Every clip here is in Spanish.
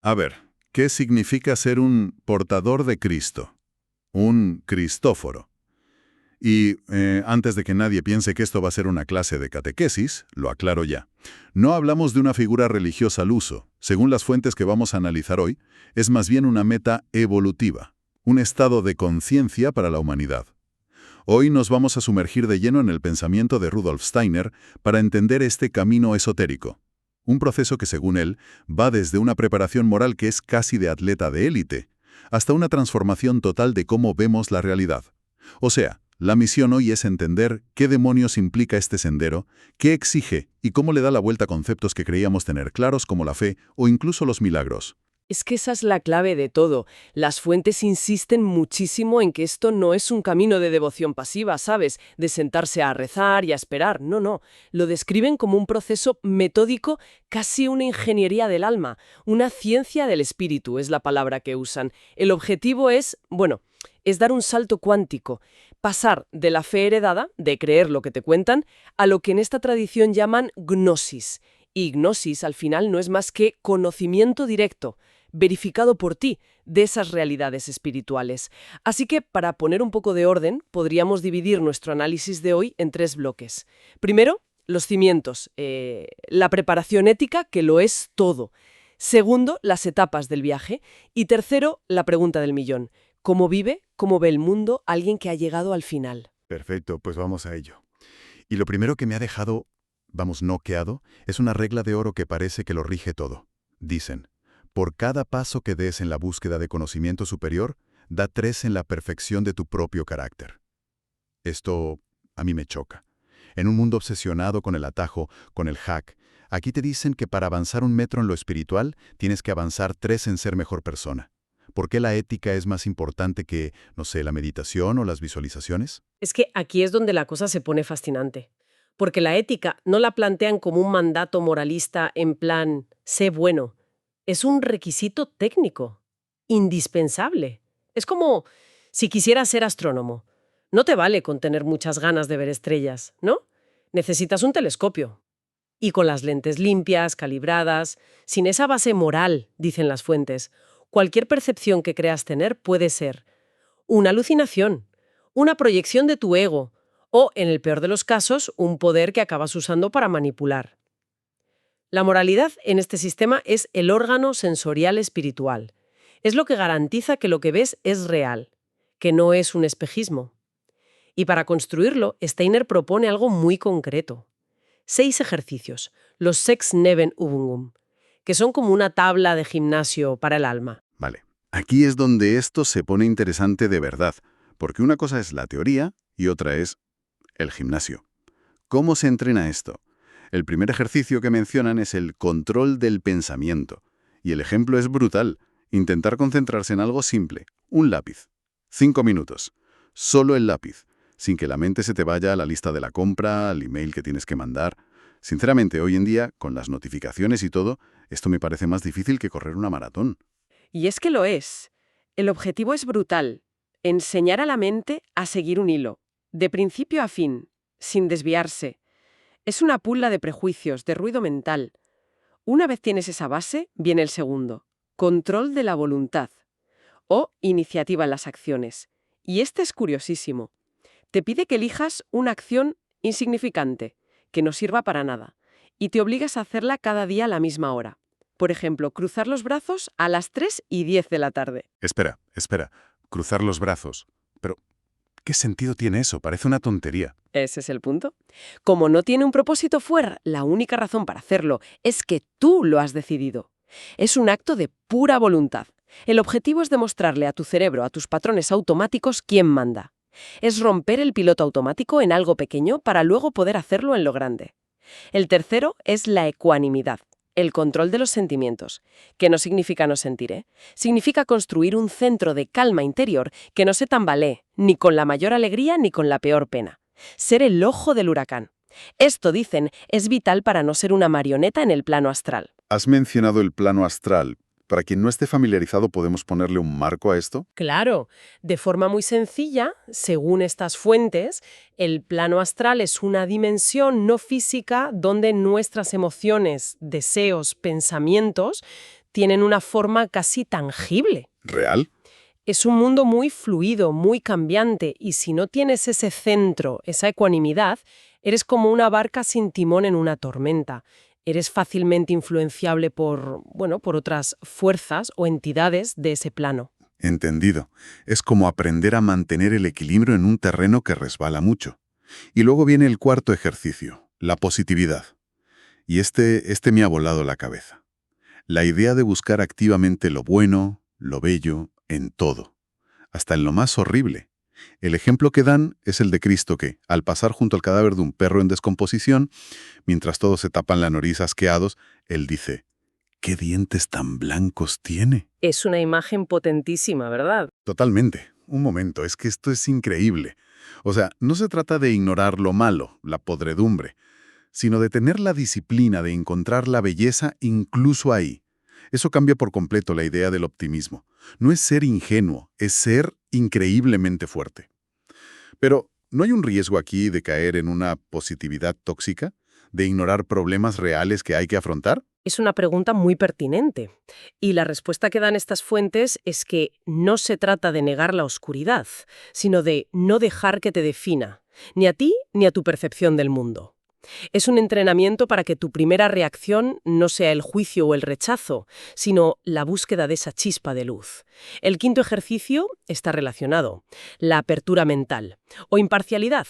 A ver, ¿qué significa ser un portador de Cristo? Un Cristóforo. Y antes de que nadie piense que esto va a ser una clase de catequesis, lo aclaro ya. No hablamos de una figura religiosa al uso. Según las fuentes que vamos a analizar hoy, es más bien una meta evolutiva, un estado de conciencia para la humanidad. Hoy nos vamos a sumergir de lleno en el pensamiento de Rudolf Steiner para entender este camino esotérico. Un proceso que, según él, va desde una preparación moral que es casi de atleta de élite, hasta una transformación total de cómo vemos la realidad. O sea, la misión hoy es entender qué demonios implica este sendero, qué exige y cómo le da la vuelta a conceptos que creíamos tener claros como la fe o incluso los milagros. Es que esa es la clave de todo. Las fuentes insisten muchísimo en que esto no es un camino de devoción pasiva, ¿sabes? De sentarse a rezar y a esperar. No, no. Lo describen como un proceso metódico, casi una ingeniería del alma, una ciencia del espíritu, es la palabra que usan. El objetivo es dar un salto cuántico, pasar de la fe heredada, de creer lo que te cuentan, a lo que en esta tradición llaman gnosis. Y gnosis al final no es más que conocimiento directo, verificado por ti, de esas realidades espirituales. Así que, para poner un poco de orden, podríamos dividir nuestro análisis de hoy en 3 bloques. Primero, los cimientos, la preparación ética, que lo es todo. Segundo, las etapas del viaje. Y tercero, la pregunta del millón. ¿Cómo vive, cómo ve el mundo alguien que ha llegado al final? Perfecto, pues vamos a ello. Y lo primero que me ha dejado, noqueado, es una regla de oro que parece que lo rige todo. Dicen, por cada paso que des en la búsqueda de conocimiento superior, da 3 en la perfección de tu propio carácter. Esto a mí me choca. En un mundo obsesionado con el atajo, con el hack, aquí te dicen que para avanzar 1 metro en lo espiritual, tienes que avanzar 3 en ser mejor persona. ¿Por qué la ética es más importante que, no sé, la meditación o las visualizaciones? Es que aquí es donde la cosa se pone fascinante. Porque la ética no la plantean como un mandato moralista en plan, sé bueno. Es un requisito técnico, indispensable. Es como si quisieras ser astrónomo. No te vale con tener muchas ganas de ver estrellas, ¿no? Necesitas un telescopio. Y con las lentes limpias, calibradas, sin esa base moral, dicen las fuentes, cualquier percepción que creas tener puede ser una alucinación, una proyección de tu ego o, en el peor de los casos, un poder que acabas usando para manipular. La moralidad en este sistema es el órgano sensorial espiritual. Es lo que garantiza que lo que ves es real, que no es un espejismo. Y para construirlo, Steiner propone algo muy concreto. 6 ejercicios, los 6 Nebenübungen, que son como una tabla de gimnasio para el alma. Vale. Aquí es donde esto se pone interesante de verdad, porque una cosa es la teoría y otra es el gimnasio. ¿Cómo se entrena esto? El primer ejercicio que mencionan es el control del pensamiento. Y el ejemplo es brutal. Intentar concentrarse en algo simple. Un lápiz. 5 minutos. Solo el lápiz. Sin que la mente se te vaya a la lista de la compra, al email que tienes que mandar. Sinceramente, hoy en día, con las notificaciones y todo, esto me parece más difícil que correr una maratón. Y es que lo es. El objetivo es brutal. Enseñar a la mente a seguir un hilo, de principio a fin, sin desviarse. Es una pula de prejuicios, de ruido mental. Una vez tienes esa base, viene el segundo. Control de la voluntad. O iniciativa en las acciones. Y este es curiosísimo. Te pide que elijas una acción insignificante, que no sirva para nada, y te obligas a hacerla cada día a la misma hora. Por ejemplo, cruzar los brazos a las 3:10 de la tarde. Espera. Cruzar los brazos. Pero, ¿qué sentido tiene eso? Parece una tontería. Ese es el punto. Como no tiene un propósito fuera, la única razón para hacerlo es que tú lo has decidido. Es un acto de pura voluntad. El objetivo es demostrarle a tu cerebro, a tus patrones automáticos, quién manda. Es romper el piloto automático en algo pequeño para luego poder hacerlo en lo grande. El tercero es la ecuanimidad, el control de los sentimientos, que no significa no sentir, ¿eh? Significa construir un centro de calma interior que no se tambalee, ni con la mayor alegría ni con la peor pena. Ser el ojo del huracán. Esto, dicen, es vital para no ser una marioneta en el plano astral. Has mencionado el plano astral. Para quien no esté familiarizado, ¿podemos ponerle un marco a esto? Claro, de forma muy sencilla, según estas fuentes, el plano astral es una dimensión no física donde nuestras emociones, deseos, pensamientos tienen una forma casi tangible. ¿Real? Es un mundo muy fluido, muy cambiante, y si no tienes ese centro, esa ecuanimidad, eres como una barca sin timón en una tormenta. Eres fácilmente influenciable por otras fuerzas o entidades de ese plano. Entendido. Es como aprender a mantener el equilibrio en un terreno que resbala mucho. Y luego viene el cuarto ejercicio, la positividad. Y este me ha volado la cabeza. La idea de buscar activamente lo bueno, lo bello, en todo, hasta en lo más horrible. El ejemplo que dan es el de Cristo que, al pasar junto al cadáver de un perro en descomposición, mientras todos se tapan la nariz asqueados, él dice, ¿qué dientes tan blancos tiene? Es una imagen potentísima, ¿verdad? Totalmente. Un momento, es que esto es increíble. O sea, no se trata de ignorar lo malo, la podredumbre, sino de tener la disciplina de encontrar la belleza incluso ahí. Eso cambia por completo la idea del optimismo. No es ser ingenuo, es ser increíblemente fuerte. Pero, ¿no hay un riesgo aquí de caer en una positividad tóxica? ¿De ignorar problemas reales que hay que afrontar? Es una pregunta muy pertinente. Y la respuesta que dan estas fuentes es que no se trata de negar la oscuridad, sino de no dejar que te defina, ni a ti ni a tu percepción del mundo. Es un entrenamiento para que tu primera reacción no sea el juicio o el rechazo, sino la búsqueda de esa chispa de luz. El quinto ejercicio está relacionado, la apertura mental, o imparcialidad,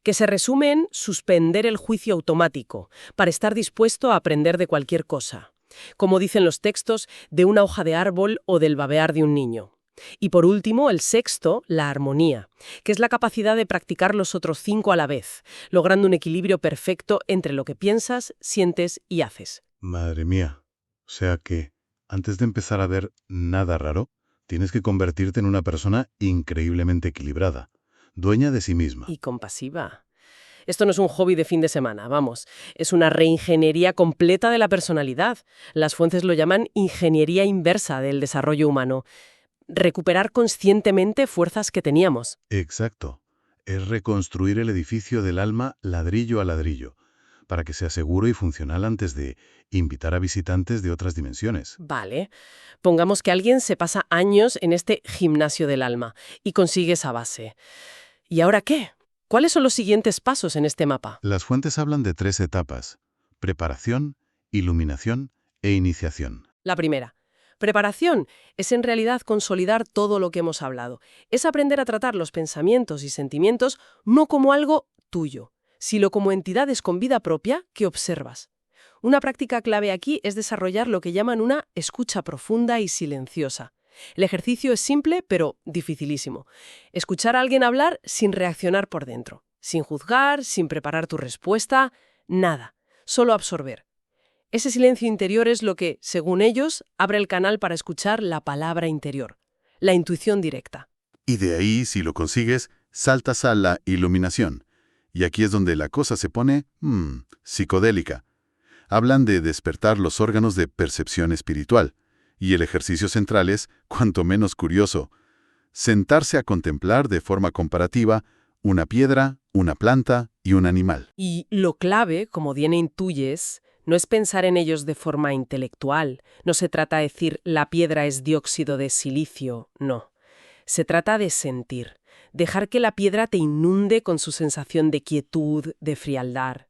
que se resume en suspender el juicio automático, para estar dispuesto a aprender de cualquier cosa. Como dicen los textos, de una hoja de árbol o del babear de un niño. Y por último, el sexto, la armonía, que es la capacidad de practicar los otros 5 a la vez, logrando un equilibrio perfecto entre lo que piensas, sientes y haces. Madre mía. O sea que, antes de empezar a ver nada raro, tienes que convertirte en una persona increíblemente equilibrada, dueña de sí misma. Y compasiva. Esto no es un hobby de fin de semana, vamos. Es una reingeniería completa de la personalidad. Las fuentes lo llaman ingeniería inversa del desarrollo humano. Recuperar conscientemente fuerzas que teníamos. Exacto. Es reconstruir el edificio del alma ladrillo a ladrillo, para que sea seguro y funcional antes de invitar a visitantes de otras dimensiones. Vale. Pongamos que alguien se pasa años en este gimnasio del alma y consigue esa base. ¿Y ahora qué? ¿Cuáles son los siguientes pasos en este mapa? Las fuentes hablan de 3 etapas: preparación, iluminación e iniciación. La primera. Preparación es en realidad consolidar todo lo que hemos hablado. Es aprender a tratar los pensamientos y sentimientos no como algo tuyo, sino como entidades con vida propia que observas. Una práctica clave aquí es desarrollar lo que llaman una escucha profunda y silenciosa. El ejercicio es simple, pero dificilísimo. Escuchar a alguien hablar sin reaccionar por dentro, sin juzgar, sin preparar tu respuesta, nada, solo absorber. Ese silencio interior es lo que, según ellos, abre el canal para escuchar la palabra interior, la intuición directa. Y de ahí, si lo consigues, saltas a la iluminación. Y aquí es donde la cosa se pone, psicodélica. Hablan de despertar los órganos de percepción espiritual. Y el ejercicio central es, cuanto menos curioso, sentarse a contemplar de forma comparativa una piedra, una planta y un animal. Y lo clave, como bien intuyes, no es pensar en ellos de forma intelectual. No se trata de decir la piedra es dióxido de silicio, no. Se trata de sentir, dejar que la piedra te inunde con su sensación de quietud, de frialdad,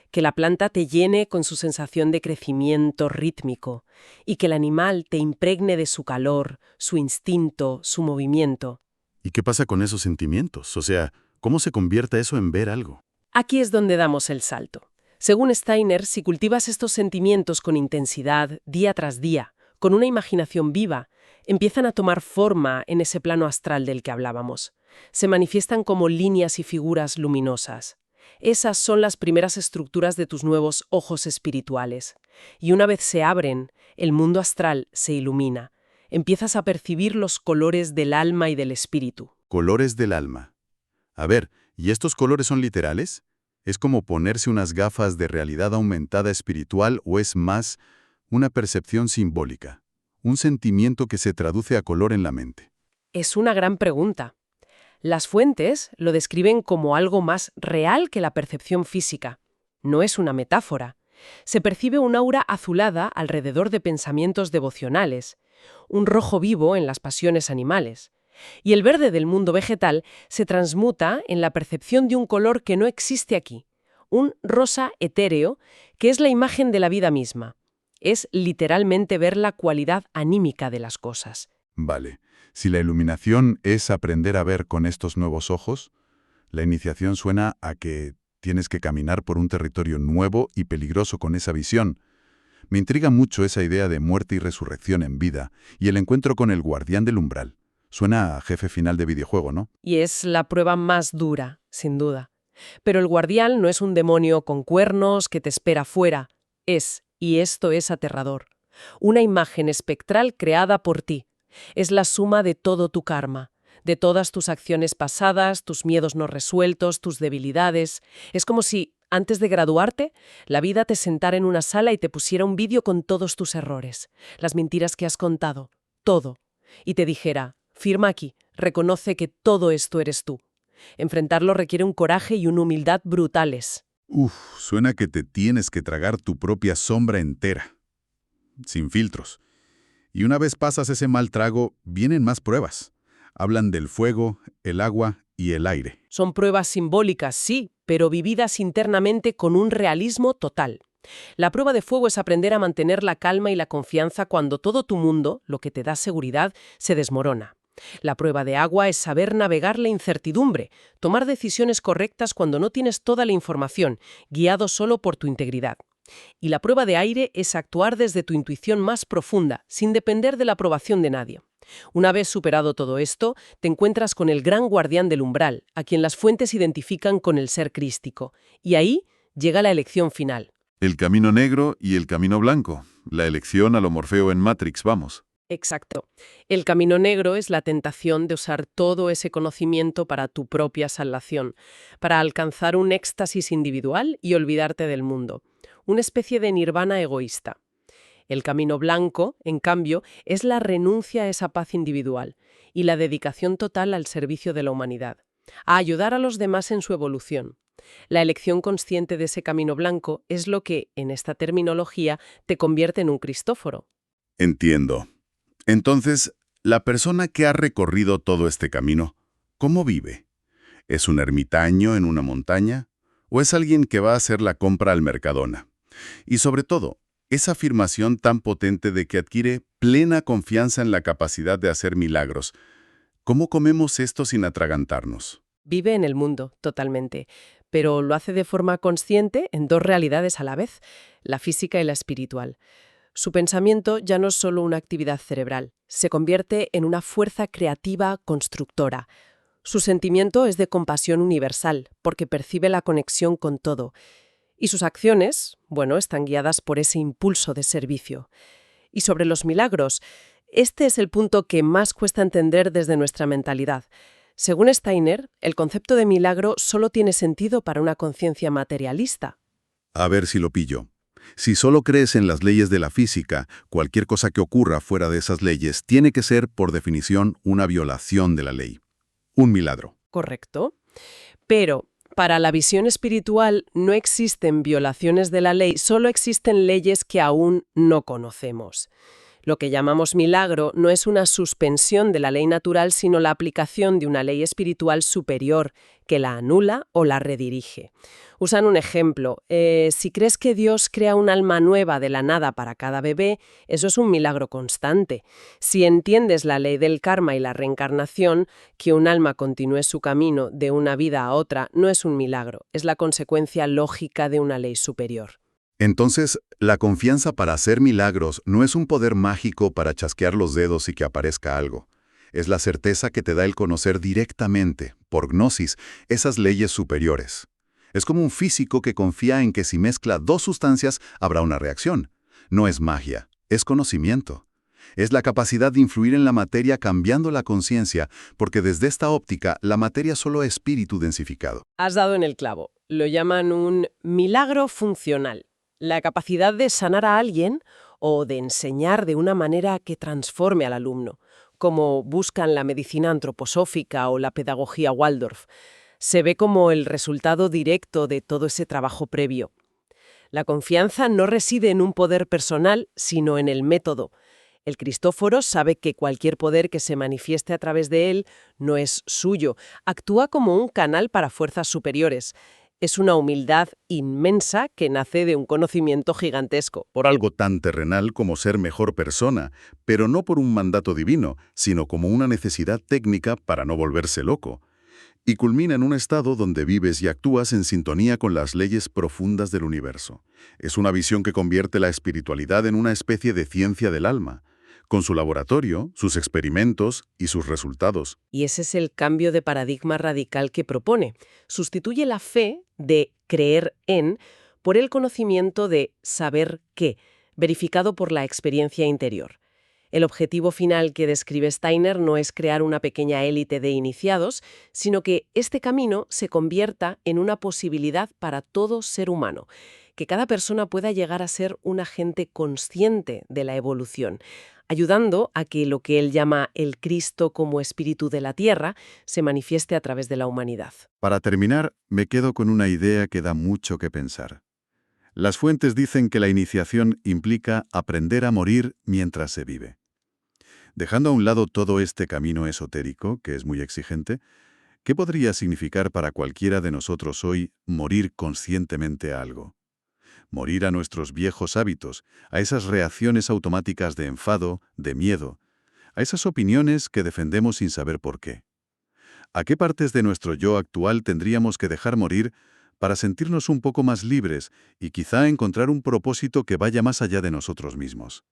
que la planta te llene con su sensación de crecimiento rítmico y que el animal te impregne de su calor, su instinto, su movimiento. ¿Y qué pasa con esos sentimientos? O sea, ¿cómo se convierte eso en ver algo? Aquí es donde damos el salto. Según Steiner, si cultivas estos sentimientos con intensidad, día tras día, con una imaginación viva, empiezan a tomar forma en ese plano astral del que hablábamos. Se manifiestan como líneas y figuras luminosas. Esas son las primeras estructuras de tus nuevos ojos espirituales. Y una vez se abren, el mundo astral se ilumina. Empiezas a percibir los colores del alma y del espíritu. Colores del alma. A ver, ¿y estos colores son literales? ¿Es como ponerse unas gafas de realidad aumentada espiritual o es más una percepción simbólica? Un sentimiento que se traduce a color en la mente. Es una gran pregunta. Las fuentes lo describen como algo más real que la percepción física. No es una metáfora. Se percibe un aura azulada alrededor de pensamientos devocionales, un rojo vivo en las pasiones animales, y el verde del mundo vegetal se transmuta en la percepción de un color que no existe aquí, un rosa etéreo, que es la imagen de la vida misma. Es literalmente ver la cualidad anímica de las cosas. Vale. Si la iluminación es aprender a ver con estos nuevos ojos, la iniciación suena a que tienes que caminar por un territorio nuevo y peligroso con esa visión. Me intriga mucho esa idea de muerte y resurrección en vida y el encuentro con el guardián del umbral. Suena a jefe final de videojuego, ¿no? Y es la prueba más dura, sin duda. Pero el guardián no es un demonio con cuernos que te espera fuera. Es, y esto es aterrador, una imagen espectral creada por ti. Es la suma de todo tu karma, de todas tus acciones pasadas, tus miedos no resueltos, tus debilidades. Es como si, antes de graduarte, la vida te sentara en una sala y te pusiera un vídeo con todos tus errores, las mentiras que has contado, todo. Y te dijera, firma aquí, reconoce que todo esto eres tú. Enfrentarlo requiere un coraje y una humildad brutales. Uf, suena que te tienes que tragar tu propia sombra entera, sin filtros. Y una vez pasas ese mal trago, vienen más pruebas. Hablan del fuego, el agua y el aire. Son pruebas simbólicas, sí, pero vividas internamente con un realismo total. La prueba de fuego es aprender a mantener la calma y la confianza cuando todo tu mundo, lo que te da seguridad, se desmorona. La prueba de agua es saber navegar la incertidumbre, tomar decisiones correctas cuando no tienes toda la información, guiado solo por tu integridad. Y la prueba de aire es actuar desde tu intuición más profunda, sin depender de la aprobación de nadie. Una vez superado todo esto, te encuentras con el gran guardián del umbral, a quien las fuentes identifican con el ser crístico. Y ahí llega la elección final. El camino negro y el camino blanco. La elección a lo Morfeo en Matrix, vamos. Exacto. El camino negro es la tentación de usar todo ese conocimiento para tu propia salvación, para alcanzar un éxtasis individual y olvidarte del mundo. Una especie de nirvana egoísta. El camino blanco, en cambio, es la renuncia a esa paz individual y la dedicación total al servicio de la humanidad, a ayudar a los demás en su evolución. La elección consciente de ese camino blanco es lo que, en esta terminología, te convierte en un Cristóforo. Entiendo. Entonces, la persona que ha recorrido todo este camino, ¿cómo vive? ¿Es un ermitaño en una montaña? ¿O es alguien que va a hacer la compra al Mercadona? Y sobre todo, esa afirmación tan potente de que adquiere plena confianza en la capacidad de hacer milagros. ¿Cómo comemos esto sin atragantarnos? Vive en el mundo, totalmente, pero lo hace de forma consciente en dos realidades a la vez, la física y la espiritual. Su pensamiento ya no es solo una actividad cerebral, se convierte en una fuerza creativa constructora. Su sentimiento es de compasión universal, porque percibe la conexión con todo. Y sus acciones, están guiadas por ese impulso de servicio. Y sobre los milagros, este es el punto que más cuesta entender desde nuestra mentalidad. Según Steiner, el concepto de milagro solo tiene sentido para una conciencia materialista. A ver si lo pillo. Si solo crees en las leyes de la física, cualquier cosa que ocurra fuera de esas leyes tiene que ser, por definición, una violación de la ley. Un milagro. Correcto. Pero para la visión espiritual no existen violaciones de la ley, solo existen leyes que aún no conocemos. Lo que llamamos milagro no es una suspensión de la ley natural, sino la aplicación de una ley espiritual superior que la anula o la redirige. Usan un ejemplo. Si crees que Dios crea un alma nueva de la nada para cada bebé, eso es un milagro constante. Si entiendes la ley del karma y la reencarnación, que un alma continúe su camino de una vida a otra no es un milagro, es la consecuencia lógica de una ley superior. Entonces, la confianza para hacer milagros no es un poder mágico para chasquear los dedos y que aparezca algo. Es la certeza que te da el conocer directamente, por gnosis, esas leyes superiores. Es como un físico que confía en que si mezcla dos sustancias habrá una reacción. No es magia, es conocimiento. Es la capacidad de influir en la materia cambiando la conciencia, porque desde esta óptica la materia solo es espíritu densificado. Has dado en el clavo. Lo llaman un milagro funcional. La capacidad de sanar a alguien o de enseñar de una manera que transforme al alumno, como buscan la medicina antroposófica o la pedagogía Waldorf. Se ve como el resultado directo de todo ese trabajo previo. La confianza no reside en un poder personal, sino en el método. El Cristóforo sabe que cualquier poder que se manifieste a través de él no es suyo, actúa como un canal para fuerzas superiores. Es una humildad inmensa que nace de un conocimiento gigantesco. Por algo tan terrenal como ser mejor persona, pero no por un mandato divino, sino como una necesidad técnica para no volverse loco. Y culmina en un estado donde vives y actúas en sintonía con las leyes profundas del universo. Es una visión que convierte la espiritualidad en una especie de ciencia del alma, con su laboratorio, sus experimentos y sus resultados. Y ese es el cambio de paradigma radical que propone. Sustituye la fe de creer en por el conocimiento de saber qué, verificado por la experiencia interior. El objetivo final que describe Steiner no es crear una pequeña élite de iniciados, sino que este camino se convierta en una posibilidad para todo ser humano, que cada persona pueda llegar a ser un agente consciente de la evolución, ayudando a que lo que él llama el Cristo como espíritu de la tierra se manifieste a través de la humanidad. Para terminar, me quedo con una idea que da mucho que pensar. Las fuentes dicen que la iniciación implica aprender a morir mientras se vive. Dejando a un lado todo este camino esotérico, que es muy exigente, ¿qué podría significar para cualquiera de nosotros hoy morir conscientemente a algo? Morir a nuestros viejos hábitos, a esas reacciones automáticas de enfado, de miedo, a esas opiniones que defendemos sin saber por qué. ¿A qué partes de nuestro yo actual tendríamos que dejar morir para sentirnos un poco más libres y quizá encontrar un propósito que vaya más allá de nosotros mismos?